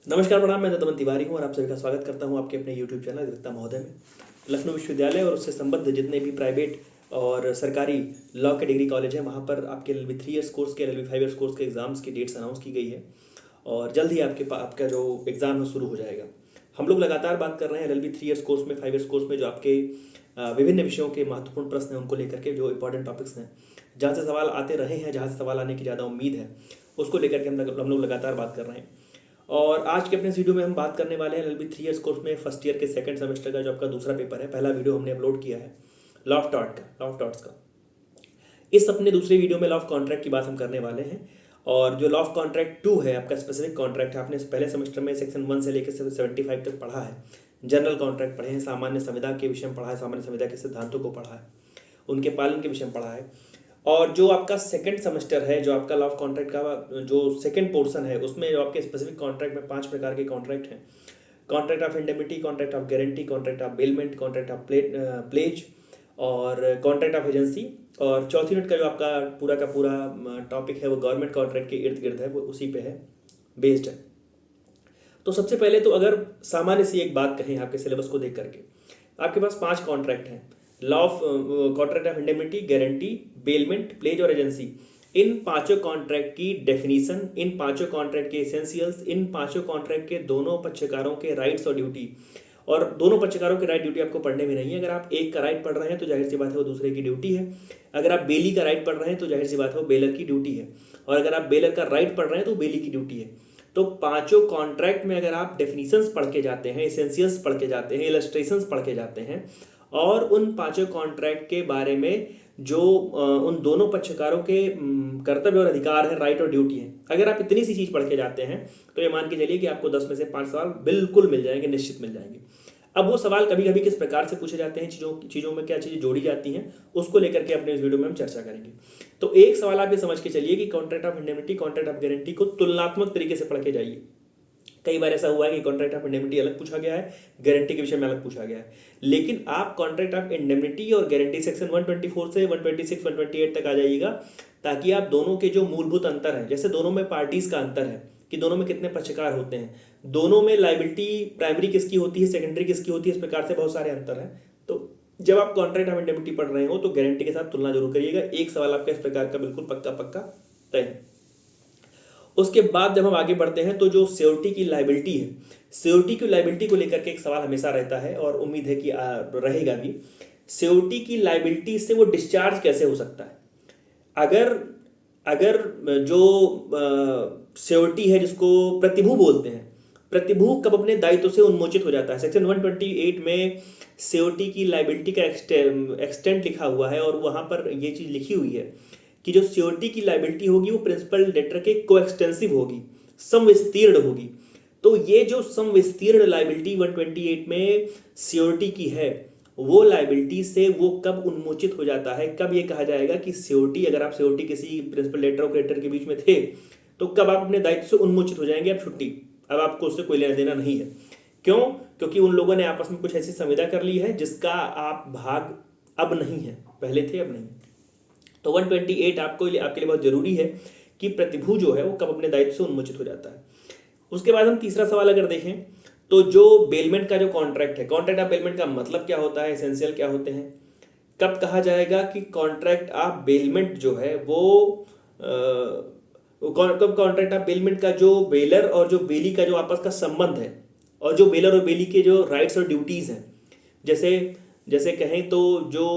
नमस्कार प्रणाम, मैं दत्तमन तिवारी हूँ और आप सभी का स्वागत करता हूँ आपके अपने यूट्यूब चैनल अधिवक्ता महोदय में। लखनऊ विश्वविद्यालय और उससे संबद्ध जितने भी प्राइवेट और सरकारी लॉ के डिग्री कॉलेज हैं वहाँ पर आपके LLB 3 ईयर्स कोर्स के LLB 5 ईयर्स कोर्स के एग्ज़ाम्स की डेट्स अनाउंस की गई है और जल्द ही आपका जो एग्ज़ाम है शुरू हो जाएगा। हम लोग लगातार बात कर रहे हैं LLB 3 ईयर्स कोर्स में 5 ईयर्स कोर्स में जो आपके विभिन्न विषयों के महत्वपूर्ण प्रश्न हैं उनको लेकर के जो इंपॉर्टेंट टॉपिक्स हैं, जहाँ से सवाल आते रहे हैं, जहाँ से सवाल आने की ज़्यादा उम्मीद है, उसको लेकर के हम लोग लगातार बात कर रहे हैं। और आज के अपने इस वीडियो में हम बात करने वाले हैं LLB 3 ईयर्स कोर्स में फर्स्ट ईयर के सेकंड सेमेस्टर का जो आपका दूसरा पेपर है। पहला वीडियो हमने अपलोड किया है लॉ ऑफ टॉर्ट्स का। इस अपने दूसरे वीडियो में लॉ ऑफ कॉन्ट्रैक्ट की बात हम करने वाले हैं और जो लॉ ऑफ कॉन्ट्रैक्ट 2 है आपका स्पेसिफिक कॉन्ट्रैक्ट है। आपने पहले सेमेस्टर में सेक्शन 1 से लेकर 75 तक पढ़ा है, जनरल कॉन्ट्रैक्ट पढ़े हैं, सामान्य संविदा के विषय में पढ़ा है, सामान्य संविदा के सिद्धांतों को पढ़ा है, उनके पालन के विषय में पढ़ा है। और जो आपका सेकंड सेमेस्टर है, जो आपका लॉ ऑफ कॉन्ट्रैक्ट का जो सेकंड पोर्शन है, उसमें जो आपके स्पेसिफिक कॉन्ट्रैक्ट में 5 प्रकार के कॉन्ट्रैक्ट हैं। Contract of indemnity, contract of guarantee, contract of bailment, contract of pledge और कॉन्ट्रैक्ट ऑफ एजेंसी। और चौथी यूनिट का जो आपका पूरा का पूरा टॉपिक है वो गवर्नमेंट कॉन्ट्रैक्ट के इर्द गिर्द है, वो उसी पे है बेस्ड है। तो सबसे पहले तो अगर सामान्य सी एक बात कहें आपके सिलेबस को देख करके, आपके पास 5 कॉन्ट्रैक्ट हैं। Law of contract of indemnity, guarantee, bailment, pledge और एजेंसी। इन पांचों कॉन्ट्रैक्ट की डेफिनीशन, इन पांचों कॉन्ट्रैक्ट के एसेंशियल्स, इन पांचों कॉन्ट्रैक्ट के दोनों पक्षकारों के राइट्स और ड्यूटी। और दोनों पक्षकारों के राइट ड्यूटी आपको पढ़ने में नहीं है। अगर आप एक का राइट पढ़ रहे हैं तो जाहिर सी बात है वो दूसरे की ड्यूटी है। अगर आप बेली का राइट पढ़ रहे हैं तो जाहिर सी बात है वो बेलर की ड्यूटी है। और अगर आप बेलर का राइट पढ़ रहे हैं तो बेली की ड्यूटी है। तो पांचों कॉन्ट्रैक्ट में अगर आप डेफिनीशंस पढ़ के जाते हैं, एसेंशियल्स पढ़ के जाते हैं, इलस्ट्रेशंस पढ़ के जाते हैं और उन पांचों कॉन्ट्रैक्ट के बारे में जो उन दोनों पक्षकारों के कर्तव्य और अधिकार है, राइट और ड्यूटी है, अगर आप इतनी सी चीज़ पढ़ के जाते हैं तो ये मान के चलिए कि आपको 10 में से 5 सवाल बिल्कुल मिल जाएंगे, निश्चित मिल जाएंगे। अब वो सवाल कभी कभी किस प्रकार से पूछे जाते हैं, चीज़ों में क्या चीज़ें जोड़ी जाती हैं, उसको लेकर के अपने इस वीडियो में हम चर्चा करेंगे। तो एक सवाल आप ये समझ के चलिए कि contract of indemnity, contract of guarantee को तुलनात्मक तरीके से पढ़ के जाइए। कई बार ऐसा हुआ है कि कॉन्ट्रैक्ट ऑफ इंडेमिनिटी अलग पूछा गया है, गारंटी के विषय में अलग पूछा गया है, लेकिन आप कॉन्ट्रैक्ट ऑफ इंडेमिनिटी और गारंटी सेक्शन 124 से 126, 128 तक आ जाइएगा, ताकि आप दोनों के जो मूलभूत अंतर है, जैसे दोनों में पार्टीज का अंतर है कि दोनों में कितने पक्षकार होते हैं, दोनों में लाइबिलिटी प्राइमरी किसकी होती है, सेकेंडरी किसकी होती है, इस प्रकार से बहुत सारे अंतर हैं। तो जब आप कॉन्ट्रैक्ट ऑफ इंडेमिनिटी पढ़ रहे हो तो गारंटी के साथ तुलना जरूर करिएगा। एक सवाल आपका इस प्रकार का बिल्कुल पक्का तय है। उसके बाद जब हम आगे बढ़ते हैं तो जो सिक्योरिटी की लाइबिलिटी है, सिक्योरिटी की लाइबिलिटी को लेकर के एक सवाल हमेशा रहता है और उम्मीद है कि रहेगा भी। सिक्योरिटी की लाइबिलिटी से वो डिस्चार्ज कैसे हो सकता है? अगर जो सिक्योरिटी है जिसको प्रतिभू बोलते हैं, प्रतिभू कब अपने दायित्व से उन्मोचित हो जाता है? सेक्शन 128 में सिक्योरिटी की लाइबिलिटी का एक्सटेंट लिखा हुआ है और वहाँ पर ये चीज़ लिखी हुई है कि जो सिक्योरिटी की लाइबिलिटी होगी वो प्रिंसिपल डेटर के कोएक्सटेंसिव होगी, समविस्तीर्ण होगी। तो ये जो समविस्तीर्ण लाइबिलिटी 128 में सिक्योरिटी की है, वो लाइबिलिटी से वो कब उन्मोचित हो जाता है, कब ये कहा जाएगा कि सिक्योरिटी, अगर आप सिक्योरिटी किसी प्रिंसिपल डेटर और क्रेडिटर के बीच में थे तो कब आप अपने दायित्व से उन्मोचित हो जाएंगे, अब छुट्टी, अब आपको उससे कोई लेना देना नहीं है। क्यों? क्योंकि उन लोगों ने आपस में कुछ ऐसी संविदा कर ली है जिसका आप भाग अब नहीं है, पहले थे अब नहीं। तो 128 आपके लिए बहुत जरूरी है कि प्रतिभू जो है वो कब अपने दायित्व से उन्मोचित हो जाता है। उसके बाद हम तीसरा सवाल अगर देखें तो जो बेलमेंट का जो कॉन्ट्रैक्ट है, कॉन्ट्रैक्ट ऑफ बेलमेंट का मतलब क्या होता है, एसेंशियल क्या होते हैं, कब कहा जाएगा कि कॉन्ट्रैक्ट ऑफ बेलमेंट जो है वो कब कॉन्ट्रैक्ट ऑफ बेलमेंट का जो बेलर और जो बेली का जो आपस का संबंध है और जो बेलर और बेली के जो राइट्स और ड्यूटीज हैं, जैसे कहें तो जो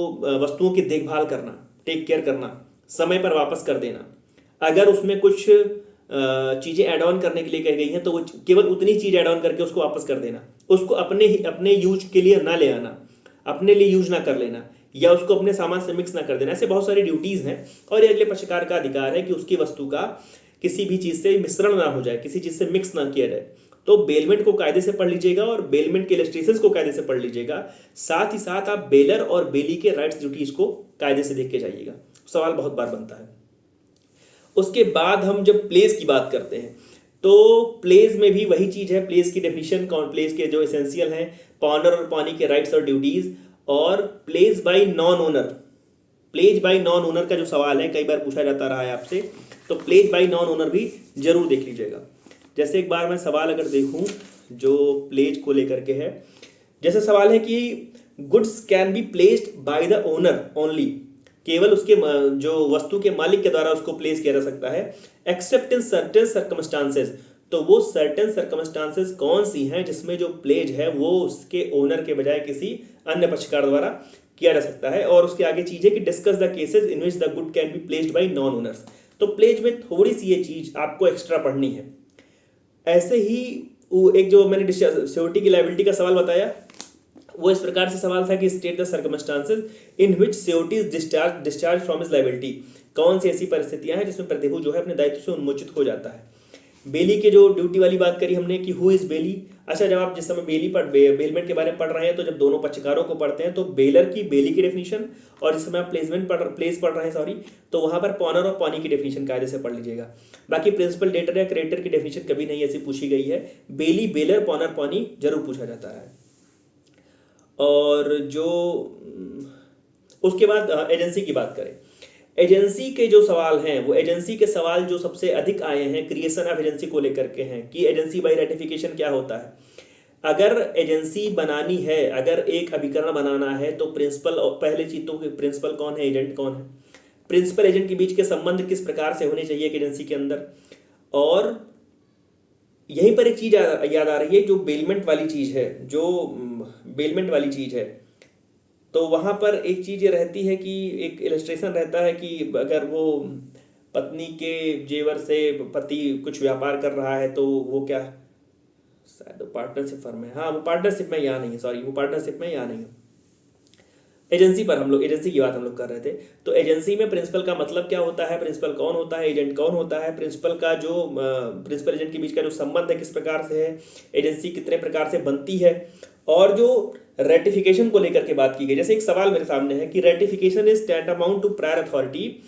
वस्तुओं की देखभाल करना, टेक केयर करना, समय पर वापस कर देना, अगर उसमें कुछ चीज़ें ऐड ऑन करने के लिए कही गई हैं तो वो केवल उतनी चीज़ ऐड ऑन करके उसको वापस कर देना, उसको अपने यूज के लिए ना ले आना, अपने लिए यूज ना कर लेना, या उसको अपने सामान से मिक्स ना कर देना। ऐसे बहुत सारी ड्यूटीज़ हैं और ये अगले पक्षकार का अधिकार है कि उसकी वस्तु का किसी भी चीज़ से मिश्रण ना हो जाए, किसी चीज़ से मिक्स ना किया जाए। तो बेलमेंट को कायदे से पढ़ लीजिएगा और बेलमेंट के इलस्ट्रेशंस को कायदे से पढ़ लीजिएगा। साथ ही साथ आप बेलर और बेली के राइट्स ड्यूटीज को कायदे से देख के जाइएगा। सवाल बहुत बार बनता है। उसके बाद हम जब प्लेस की बात करते हैं तो प्लेस में भी वही चीज़ है, प्लेस की डेफिनेशन, प्लेस के जो एसेंशियल हैं, पाउंडर और पानी के राइट्स और ड्यूटीज, और place by non owner. Place by non owner का जो सवाल है कई बार पूछा जाता रहा है आपसे, तो प्लेस बाय नॉन ओनर भी जरूर देख लीजिएगा। जैसे एक बार मैं सवाल अगर देखूं जो प्लेज को लेकर के है, जैसे सवाल है कि goods can be placed by the owner only, केवल उसके जो वस्तु के मालिक के द्वारा उसको प्लेस किया जा सकता है, एक्सेप्ट इन सर्टेन सर्कमस्टांसेस। तो वो सर्टेन सर्कमस्टांसेस कौन सी हैं जिसमें जो प्लेज है वो उसके ओनर के बजाय किसी अन्य पक्षकार द्वारा किया जा सकता है। और उसके आगे चीज है कि discuss the cases in which the good can be placed bye non owners. तो प्लेज में थोड़ी सी ये चीज आपको एक्स्ट्रा पढ़नी है। ऐसे ही एक जो मैंने सिक्योरिटी की लायबिलिटी का सवाल बताया, वो इस प्रकार से सवाल था कि state the circumstances in which security is discharge from his liability. कौन सी ऐसी परिस्थितियां हैं जिसमें प्रतिभू जो है अपने दायित्व से उन्मोचित हो जाता है। बेली के जो ड्यूटी वाली बात करी हमने कि हु इज बेली। अच्छा, जब आप जिस समय बेलमेंट के बारे में पढ़ रहे हैं तो जब दोनों पक्षकारों को पढ़ते हैं तो बेलर की बेली की डेफिनेशन, और जिस समय आप प्लेस पढ़ रहे हैं तो वहां पर पॉनर और पॉनी की डेफिनेशन कायदे से पढ़ लीजिएगा। बाकी प्रिंसिपल डेटर या क्रिएटर की डेफिनेशन कभी नहीं ऐसी पूछी गई है। बेली, बेलर, पॉनर, पॉनी जरूर पूछा जाता है। और जो उसके बाद एजेंसी की बात करें, एजेंसी के जो सवाल हैं वो एजेंसी के सवाल जो सबसे अधिक आए हैं क्रिएशन ऑफ एजेंसी को लेकर के हैं कि एजेंसी बाय रेटिफिकेशन क्या होता है। अगर एजेंसी बनानी है, अगर एक अभिकरण बनाना है तो प्रिंसिपल, पहले चीज तो प्रिंसिपल कौन है, एजेंट कौन है, प्रिंसिपल एजेंट के बीच के संबंध किस प्रकार से होने चाहिए एक एजेंसी के अंदर। और यहीं पर एक चीज याद आ रही है, जो बेलमेंट वाली चीज है, जो बेलमेंट वाली चीज है, तो वहां पर एक चीज ये रहती है कि एक इलस्ट्रेशन रहता है कि अगर वो पत्नी के जेवर से पति कुछ व्यापार कर रहा है तो वो क्या, शायद पार्टनरशिप फर्म है, हाँ वो पार्टनरशिप में यहाँ नहीं है, सॉरी वो पार्टनरशिप में यहाँ नहीं है। एजेंसी पर हम लोग, एजेंसी की बात हम लोग कर रहे थे। तो एजेंसी में प्रिंसिपल का मतलब क्या होता है, प्रिंसिपल कौन होता है, एजेंट कौन होता है, प्रिंसिपल का जो प्रिंसिपल एजेंट के बीच का जो संबंध है किस प्रकार से है, एजेंसी कितने प्रकार से बनती है। और जो रेटिफिकेशन को लेकर के बात की गई, जैसे एक सवाल मेरे सामने है कि ratification is tantamount to prior authority,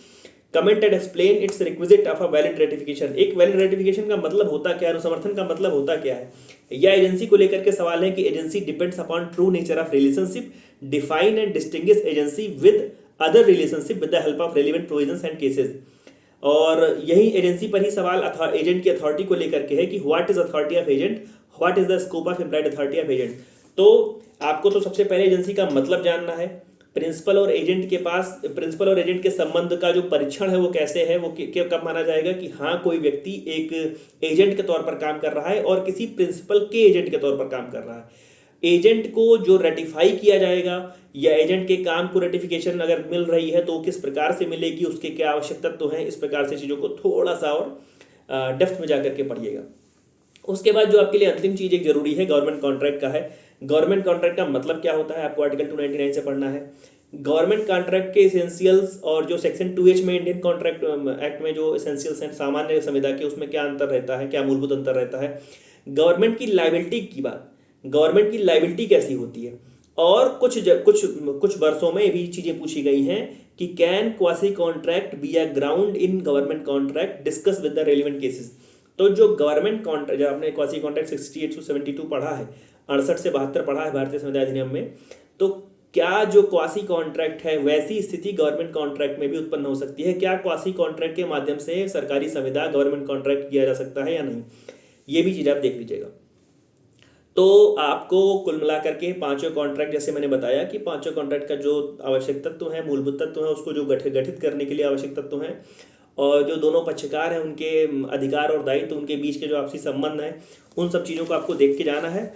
comment and explain its requisite of a valid ratification. एक वैलिड रेटिफिकेशन का मतलब होता क्या है, अनुसमर्थन का मतलब होता क्या है। या एजेंसी को लेकर के सवाल है कि agency depends upon true nature of relationship, define and distinguish agency with other relationship with the help of relevant provisions and cases. और यही एजेंसी पर ही सवाल एजेंट की अथॉरिटी को लेकर के है कि what is authority of agent, what is the scope of implied authority of agent. तो आपको तो सबसे पहले एजेंसी का मतलब जानना है, प्रिंसिपल और एजेंट के पास, प्रिंसिपल और एजेंट के संबंध का जो परीक्षण है वो कैसे है, वो कब माना जाएगा कि हाँ कोई व्यक्ति एक एजेंट के तौर पर काम कर रहा है और किसी प्रिंसिपल के एजेंट के तौर पर काम कर रहा है। एजेंट को जो रेटिफाई किया जाएगा या एजेंट के काम को रेटिफिकेशन अगर मिल रही है तो किस प्रकार से मिलेगी, उसके क्या आवश्यक तत्व हैं, इस प्रकार से चीज़ों को थोड़ा सा और डेप्थ में जाकर के पढ़िएगा। उसके बाद जो आपके लिए अंतिम चीज एक जरूरी है, गवर्नमेंट कॉन्ट्रैक्ट का है। गवर्नमेंट कॉन्ट्रैक्ट का मतलब क्या होता है, आपको आर्टिकल 299 से पढ़ना है। गवर्नमेंट कॉन्ट्रैक्ट के एसेंशियल्स और जो सेक्शन 2H में इंडियन कॉन्ट्रैक्ट एक्ट में जो एसेंशियल्स हैं सामान्य संविदा के, उसमें क्या अंतर रहता है, क्या मूलभूत अंतर रहता है। गवर्नमेंट की लायबिलिटी की बात, गवर्नमेंट की लायबिलिटी कैसी होती है। और कुछ वर्षों में ये भी चीजें पूछी गई हैं कि can quasi contract be a ground in government contract, discuss with the relevant cases. तो जो गवर्नमेंट कॉन्ट्रैक्ट, जब आपने क्वासी कॉन्ट्रैक्ट 68 से 72 पढ़ा है, 68 से 72 पढ़ा है भारतीय संविधान अधिनियम में, तो क्या जो क्वासी कॉन्ट्रैक्ट है वैसी स्थिति गवर्नमेंट कॉन्ट्रैक्ट में भी उत्पन्न हो सकती है। क्या क्वासी कॉन्ट्रैक्ट के माध्यम से सरकारी संविदा गवर्नमेंट कॉन्ट्रैक्ट किया जा सकता है या नहीं, ये भी चीज आप देख लीजिएगा। तो आपको कुल मिलाकर के पांचों कॉन्ट्रैक्ट, जैसे मैंने बताया कि पांचों कॉन्ट्रैक्ट का जो आवश्यक तत्व है, मूलभूत तत्व है, उसको जो गठित करने के लिए आवश्यक तत्व हैं, और जो दोनों पक्षकार हैं उनके अधिकार और दायित्व, उनके बीच के जो आपसी संबंध हैं, उन सब चीज़ों को आपको देख के जाना है।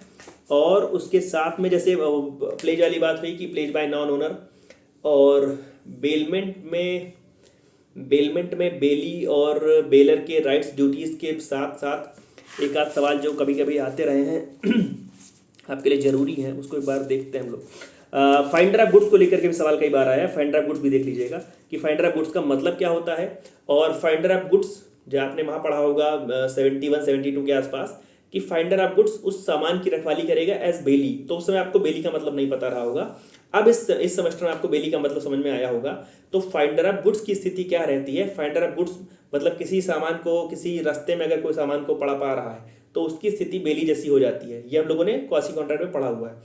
और उसके साथ में जैसे प्लेज वाली बात हुई कि प्लेज बाय नॉन ओनर, और बेलमेंट में बेली और बेलर के राइट्स ड्यूटीज़ के साथ साथ एक आध सवाल जो कभी कभी आते रहे हैं आपके लिए ज़रूरी है, उसको एक बार देखते हैं हम लोग। फाइंडर ऑफ गुड्स को लेकर के भी सवाल कई बार आया है, फाइंडर ऑफ गुड्स भी देख लीजिएगा कि फाइंडर ऑफ गुड्स का मतलब क्या होता है। और फाइंडर ऑफ गुड्स जो आपने वहाँ पढ़ा होगा 71-72 के आसपास, कि फाइंडर ऑफ गुड्स उस सामान की रखवाली करेगा एज बेली। तो उस समय आपको बेली का मतलब नहीं पता रहा होगा, अब इस सेमेस्टर में आपको बेली का मतलब समझ में आया होगा। तो फाइंडर ऑफ गुड्स की स्थिति क्या रहती है, फाइंडर ऑफ गुड्स मतलब किसी सामान को, किसी रास्ते में अगर कोई सामान को पड़ा पा रहा है तो उसकी स्थिति बेली जैसी हो जाती है। ये हम लोगों ने क्वासी कॉन्ट्रैक्ट में पढ़ा हुआ है।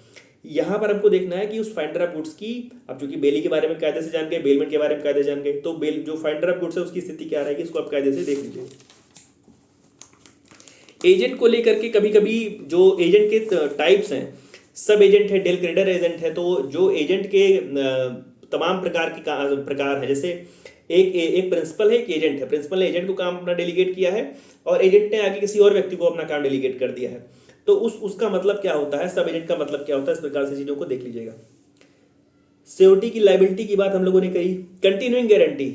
यहाँ पर हमको देखना है कि उस फाइंडर ऑफ गुड्स की, अब चूंकि बेली के बारे में कायदे से जान गए, बेलमेंट के बारे में कायदे जान गए, तो जो फाइंडर ऑफ गुड्स है उसकी स्थिति क्या रहेगी, इसको आप कायदे से देख लीजिए। एजेंट को लेकर के कभी कभी जो एजेंट के टाइप्स हैं, सब एजेंट है, डेल क्रेडर एजेंट है, तो जो एजेंट के तमाम प्रकार है, जैसे एक एक प्रिंसिपल है, एक एजेंट है। प्रिंसिपल ने एजेंट को काम अपना डेलीगेट किया है और एजेंट ने आगे किसी और व्यक्ति को अपना काम डेलीगेट कर दिया है। तो उसका मतलब क्या होता है, सब एजेंट का मतलब क्या होता है, इस प्रकार से चीज़ों को देख लीजिएगा। सिक्योरिटी की लायबिलिटी की बात हम लोगों ने करी। कंटिन्यूइंग गारंटी,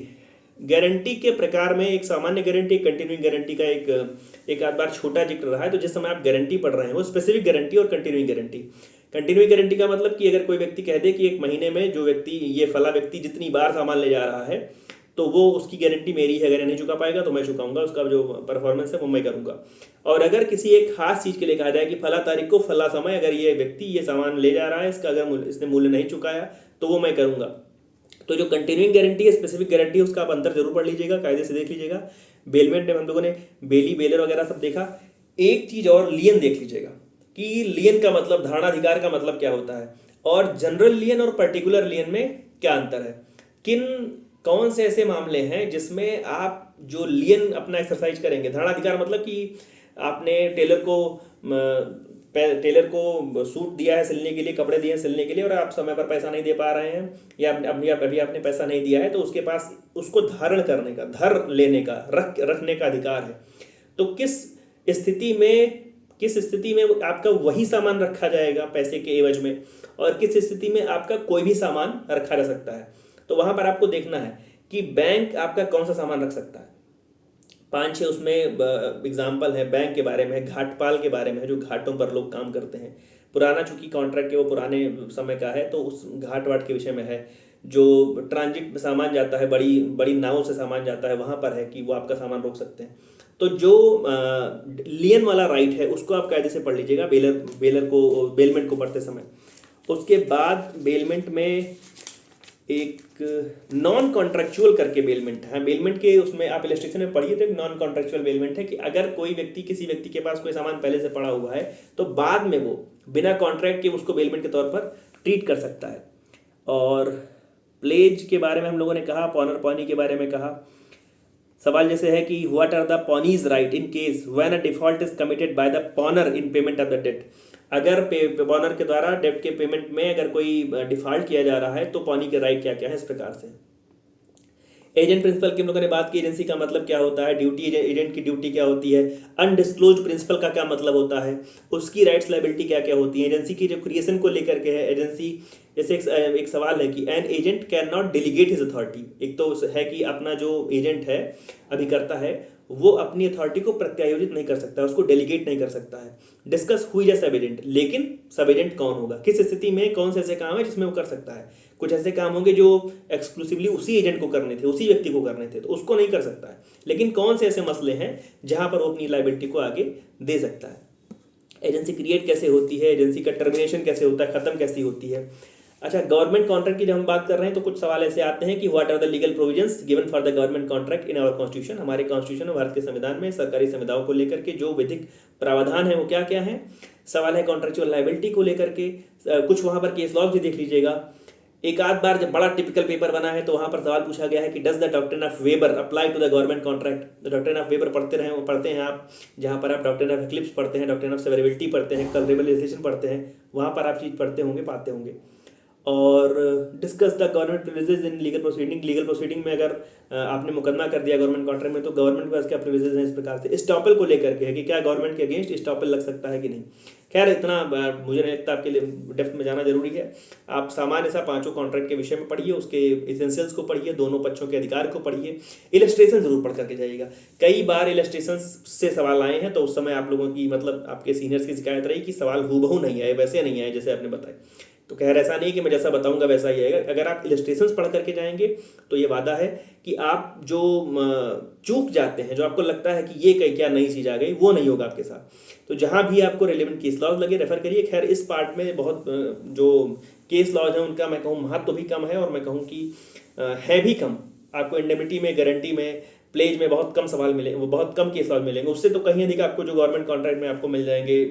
गारंटी के प्रकार में एक सामान्य गारंटी, एक कंटिन्यूइंग गारंटी का एक आध बार छोटा जिक्र रहा है। तो जिस समय आप गारंटी पढ़ रहे हैं वो स्पेसिफिक गारंटी और कंटिन्यूइंग गारंटी। कंटिन्यूइंग गारंटी का मतलब कि अगर कोई व्यक्ति कह दे कि एक महीने में जो व्यक्ति, ये फला व्यक्ति जितनी बार सामान ले जा रहा है, तो वो उसकी गारंटी मेरी है, अगर नहीं चुका पाएगा तो मैं चुकाऊंगा, उसका जो परफॉर्मेंस है वो मैं करूंगा। और अगर किसी एक खास चीज़ के लिए कहा जाए कि फला तारीख को फला समय अगर ये व्यक्ति ये सामान ले जा रहा है, इसका अगर इसने मूल्य नहीं चुकाया तो वो मैं करूंगा। तो जो कंटिन्यूइंग गारंटी है, स्पेसिफिक गारंटी है, उसका आप अंतर जरूर पढ़ लीजिएगा, कायदे से देख लीजिएगा। बेलमेंट में हम लोगों ने बेली, बेलर वगैरह सब देखा। एक चीज और, लियन देख लीजिएगा कि लियन का मतलब, धारणाधिकार का मतलब क्या होता है, और जनरल लियन और पर्टिकुलर लियन में क्या अंतर है। कौन से ऐसे मामले हैं जिसमें आप जो लियन अपना एक्सरसाइज करेंगे। धारणाधिकार मतलब कि आपने टेलर को सूट दिया है सिलने के लिए, कपड़े दिए हैं सिलने के लिए, और आप समय पर पैसा नहीं दे पा रहे हैं, या अभी आपने पैसा नहीं दिया है, तो उसके पास उसको धारण करने का, धर लेने का, रखने का अधिकार है। तो किस स्थिति में आपका वही सामान रखा जाएगा पैसे के एवज में, और किस स्थिति में आपका कोई भी सामान रखा जा सकता है। तो वहां पर आपको देखना है कि बैंक आपका कौन सा सामान रख सकता है। 5-6 उसमें एग्जाम्पल है बैंक के बारे में, घाटपाल के बारे में, जो घाटों पर लोग काम करते हैं। पुराना चूंकि कॉन्ट्रैक्ट है वो पुराने समय का है, तो उस घाट वाट के विषय में है। जो ट्रांजिट सामान जाता है, बड़ी बड़ी नावों से सामान जाता है, वहाँ पर है कि वो आपका सामान रोक सकते हैं। तो जो लियन वाला राइट है उसको आप कायदे से पढ़ लीजिएगा बेलमेंट को पढ़ते समय। उसके बाद बेलमेंट में एक नॉन कॉन्ट्रेक्चुअल करके बेलमेंट है। बेलमेंट के उसमें आप इलस्ट्रेशन में पढ़िए तो एक नॉन कॉन्ट्रेक्चुअल बेलमेंट है कि अगर कोई व्यक्ति, किसी व्यक्ति के पास कोई सामान पहले से पड़ा हुआ है, तो बाद में वो बिना कॉन्ट्रैक्ट के उसको बेलमेंट के तौर पर ट्रीट कर सकता है। और प्लेज के बारे में हम लोगों ने कहा, पॉनर पॉनी के बारे में कहा। सवाल जैसे है कि what are the pawnee's right in case when a default is committed by the pawnor in payment of the debt. अगर पॉनर के द्वारा डेट के पेमेंट में अगर कोई डिफॉल्ट किया जा रहा है तो पॉनी के राइट क्या क्या है, इस प्रकार से। एजेंट प्रिंसिपल की हम लोगों ने बात की, एजेंसी का मतलब क्या होता है, ड्यूटी, एजेंट की ड्यूटी क्या होती है, अनडिस्क्लोज प्रिंसिपल का क्या मतलब होता है, उसकी राइट्स लायबिलिटी क्या क्या होती है। एजेंसी की जो क्रिएशन को लेकर के है, एजेंसी जैसे एक सवाल है कि an agent can not delegate his authority. एक तो है कि अपना जो एजेंट है, अभिकर्ता है, वो अपनी अथॉरिटी को प्रत्यायोजित नहीं कर सकता, उसको डेलीगेट नहीं कर सकता है। डिस्कस हुई जा सब एजेंट, लेकिन सब एजेंट कौन होगा, किस स्थिति में, कौन से ऐसे काम है जिसमें वो कर सकता है। कुछ ऐसे काम होंगे जो एक्सक्लूसिवली उसी एजेंट को करने थे, उसी व्यक्ति को करने थे, तो उसको नहीं कर सकता है। लेकिन कौन से ऐसे मसले हैं जहां पर वो अपनी लायबिलिटी को आगे दे सकता है। एजेंसी क्रिएट कैसे होती है, एजेंसी का टर्मिनेशन कैसे होता है, खत्म कैसी होती है। अच्छा, गवर्नमेंट कॉन्ट्रैक्ट की जब हम बात कर रहे हैं तो कुछ सवाल ऐसे आते हैं कि what are the legal provisions given for the government contract in our constitution. हमारे कॉन्स्टिट्यूशन में, भारत के संविधान में सरकारी संविदाओं को लेकर के जो विधिक प्रावधान है वो क्या क्या है। सवाल है कॉन्ट्रेक्चुअल लायबिलिटी को लेकर के, कुछ वहां पर केस लॉज भी देख लीजिएगा। एक आध बार जब बड़ा टिपिकल पेपर बना है तो वहां पर सवाल पूछा गया है कि does the doctrine of waiver apply to the government contract. Doctrine of waiver पढ़ते हैं आप, जहां पर आप डॉक्ट्रिन ऑफ एक्लिप्स पढ़ते हैं, डॉक्ट्रिन ऑफ सेवरेबिलिटी पढ़ते हैं, कल्पेबल लेजिस्लेशन पढ़ते हैं, वहां पर आप चीज पढ़ते होंगे, पाते होंगे। और discuss the government privileges in legal proceeding. Legal proceeding में अगर आपने मुकदमा कर दिया गवर्नमेंट कॉन्ट्रैक्ट में, तो गवर्नमेंट के पास क्या प्रिविलेजेस हैं, इस प्रकार से। स्टॉपल को लेकर के है कि क्या गवर्नमेंट के अगेंस्ट स्टॉपल लग सकता है कि नहीं। खैर, इतना मुझे नहीं लगता आपके लिए डेप्थ में जाना जरूरी है। आप सामान्य सा पांचों कॉन्ट्रैक्ट के विषय में पढ़िए, उसके इसेंशियल्स को पढ़िए, दोनों पक्षों के अधिकार को पढ़िए, इलस्ट्रेशन जरूर पढ़ करके जाइएगा। कई बार इलस्ट्रेशन से सवाल आए हैं तो उस समय आप लोगों की, मतलब आपके सीनियर्स की शिकायत रही कि सवाल हूबहू नहीं आए, वैसे नहीं आए जैसे आपने बताए। तो खैर, ऐसा नहीं कि मैं जैसा बताऊंगा वैसा ही आएगा। अगर आप इलस्ट्रेशंस पढ़ करके जाएंगे तो ये वादा है कि आप जो चूक जाते हैं, जो आपको लगता है कि ये क्या नई चीज़ आ गई, वो नहीं होगा आपके साथ। तो जहां भी आपको रेलेवेंट केस लॉज लगे, रेफर करिए। खैर, इस पार्ट में बहुत जो केस लॉज है उनका मैं कहूँ महत्व भी कम है, और मैं कहूँ कि है भी कम। आपको इंडेमिनिटी में, गारंटी में, प्लेज में बहुत कम सवाल मिलेंगे, वो बहुत कम केस लॉज मिलेंगे। उससे तो कहीं अधिक आपको जो गवर्नमेंट कॉन्ट्रैक्ट में आपको मिल जाएंगे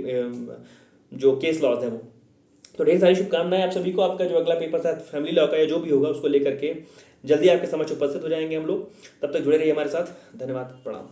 जो केस लॉज है वो। तो ढेर सारी शुभकामनाएं आप सभी को। आपका जो अगला पेपर था फैमिली लॉ का या जो भी होगा, उसको लेकर के जल्दी आपके समक्ष उपस्थित हो जाएंगे हम लोग। तब तक जुड़े रहिए हमारे साथ। धन्यवाद, प्रणाम।